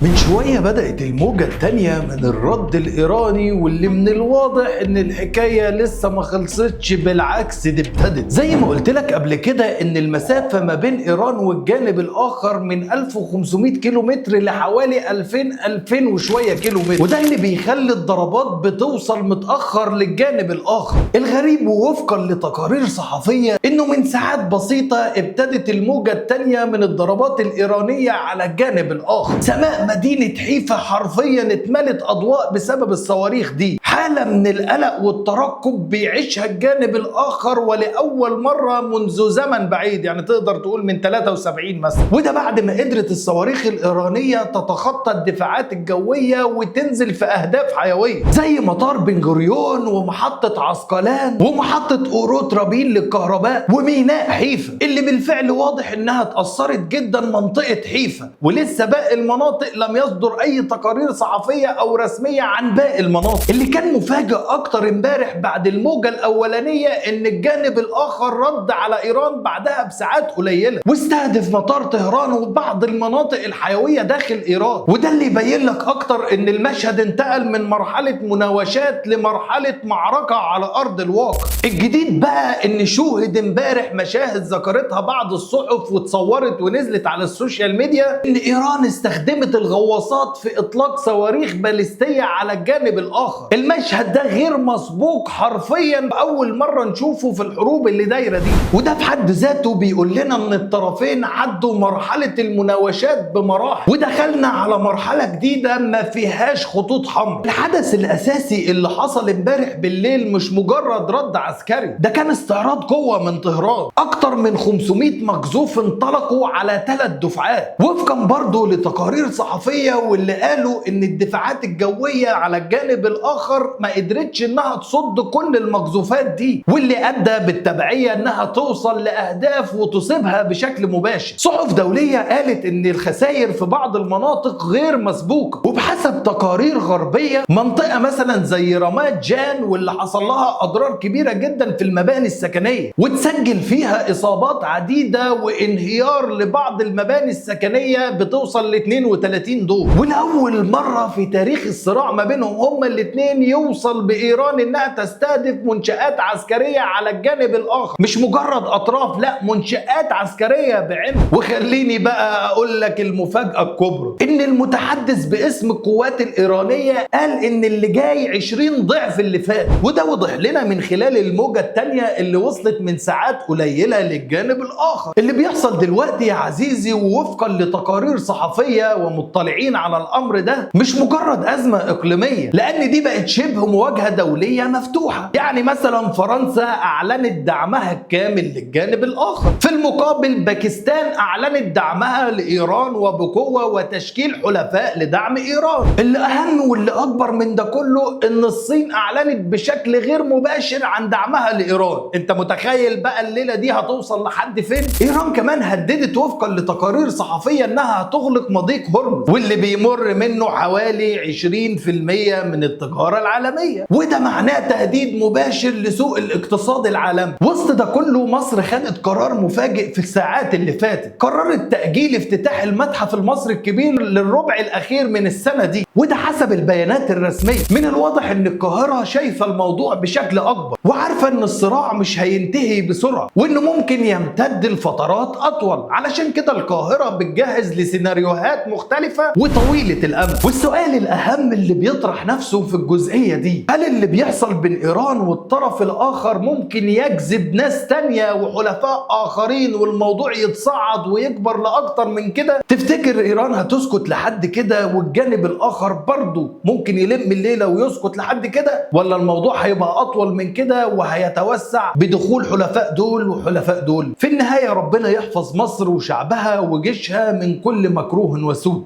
من شوية بدأت الموجة التانية من الرد الإيراني، واللي من الواضح إن الحكاية لسه ما خلصتش، بالعكس دي ابتدت. زي ما قلت لك قبل كده إن المسافة ما بين إيران والجانب الآخر من 1500 كيلو متر لحوالي 2000 وشوية كيلو متر، وده اللي بيخلي الضربات بتوصل متأخر للجانب الآخر. الغريب ووفقا لتقارير صحفية إنه من ساعات بسيطة ابتدت الموجة التانية من الضربات الإيرانية على الجانب الآخر. سماء مدينة حيفا حرفيا اتملت أضواء بسبب الصواريخ دي. حالة من القلق والترقب بيعيشها الجانب الآخر ولأول مرة منذ زمن بعيد، يعني تقدر تقول من 73 مثلا، وده بعد ما قدرت الصواريخ الإيرانية تتخطى الدفاعات الجوية وتنزل في أهداف حيوية زي مطار بن غوريون ومحطة عسقلان ومحطة أوروت رابين للكهرباء وميناء حيفا، اللي بالفعل واضح إنها اتأثرت جدا منطقة حيفا، ولسه باقي المناطق لم يصدر اي تقارير صحفيه او رسميه عن باقي المناطق. اللي كان مفاجئ اكتر امبارح بعد الموجه الاولانيه ان الجانب الاخر رد على ايران بعدها بساعات قليله واستهدف مطار طهران وبعض المناطق الحيويه داخل ايران، وده اللي يبين لك اكتر ان المشهد انتقل من مرحله مناوشات لمرحله معركه على ارض الواقع. الجديد بقى ان شوهد امبارح مشاهد ذكرتها بعض الصحف واتصورت ونزلت على السوشيال ميديا ان ايران استخدمت الغواصات في اطلاق صواريخ باليستيه على الجانب الاخر. المشهد ده غير مسبوق حرفيا، اول مره نشوفه في الحروب اللي دايره دي، وده في حد ذاته بيقول لنا ان الطرفين عدوا مرحله المناوشات بمراحل ودخلنا على مرحله جديده ما فيهاش خطوط حمراء. الحدث الاساسي اللي حصل امبارح بالليل مش مجرد رد عسكري، ده كان استعراض قوه من طهران. اكتر من 500 مقذوف انطلقوا على 3 دفعات وفقا برضه لتقارير صحفيه، واللي قالوا ان الدفاعات الجويه على الجانب الاخر ما قدرتش انها تصد كل المقذوفات دي، واللي ادى بالتبعيه انها توصل لاهداف وتصيبها بشكل مباشر. صحف دوليه قالت ان الخسائر في بعض المناطق غير مسبوقه، وبحسب تقارير غربيه منطقه مثلا زي رماد جان واللي حصل لها اضرار كبيره جدا في المباني السكنيه وتسجل فيها اصابات عديده وانهيار لبعض المباني السكنيه بتوصل ل 32 دور، ولأول مرة في تاريخ الصراع ما بينهم هما الاثنين يوصل بإيران إنها تستهدف منشآت عسكرية على الجانب الآخر، مش مجرد أطراف، لا منشآت عسكرية بعين. وخليني بقى أقول لك المفاجأة الكبرى، إن المتحدث باسم القوات الإيرانية قال إن اللي جاي 20 ضعف اللي فات، وده وضح لنا من خلال الموجة الثانية اللي وصلت من ساعات قليلة للجانب الآخر. اللي بيحصل دلوقتي يا عزيزي ووفقا لتقارير صحفية ومطلعين على الامر ده مش مجرد ازمه اقليميه، لان دي بقت شبه مواجهه دوليه مفتوحه. يعني مثلا فرنسا اعلنت دعمها الكامل للجانب الاخر، في المقابل باكستان اعلنت دعمها لايران وبقوه وتشكيل حلفاء لدعم ايران. اللي اهم واللي اكبر من ده كله ان الصين اعلنت بشكل غير مباشر عن دعمها لايران. انت متخيل بقى الليله دي هتوصل لحد فين؟ ايران كمان هددت وفقا لتقارير صحفيه انها هتغلق مضيق هرمز واللي بيمر منه حوالي 20% من التجارة العالمية، وده معناه تهديد مباشر لسوق الاقتصاد العالمي. وسط ده كله مصر خدت قرار مفاجئ في الساعات اللي فاتت، قررت تأجيل افتتاح المتحف المصري الكبير للربع الأخير من السنة دي، وده حسب البيانات الرسمية. من الواضح ان القاهرة شايفة الموضوع بشكل أكبر وعارفة ان الصراع مش هينتهي بسرعة وانه ممكن يمتد لفترات أطول، علشان كده القاهرة بتجهز لسيناريوهات مختلفة وطويلة الأمد. والسؤال الأهم اللي بيطرح نفسه في الجزئية دي، هل اللي بيحصل بين إيران والطرف الآخر ممكن يجذب ناس تانية وحلفاء آخرين والموضوع يتصاعد ويكبر لأكتر من كده؟ تفتكر إيران هتسكت لحد كده والجانب الآخر برضه ممكن يلم الليلة ويسكت لحد كده، ولا الموضوع هيبقى أطول من كده وهيتوسع بدخول حلفاء دول وحلفاء دول؟ في النهاية ربنا يحفظ مصر وشعبها وجيشها من كل مكروه وسوء.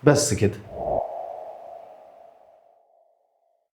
بس كده.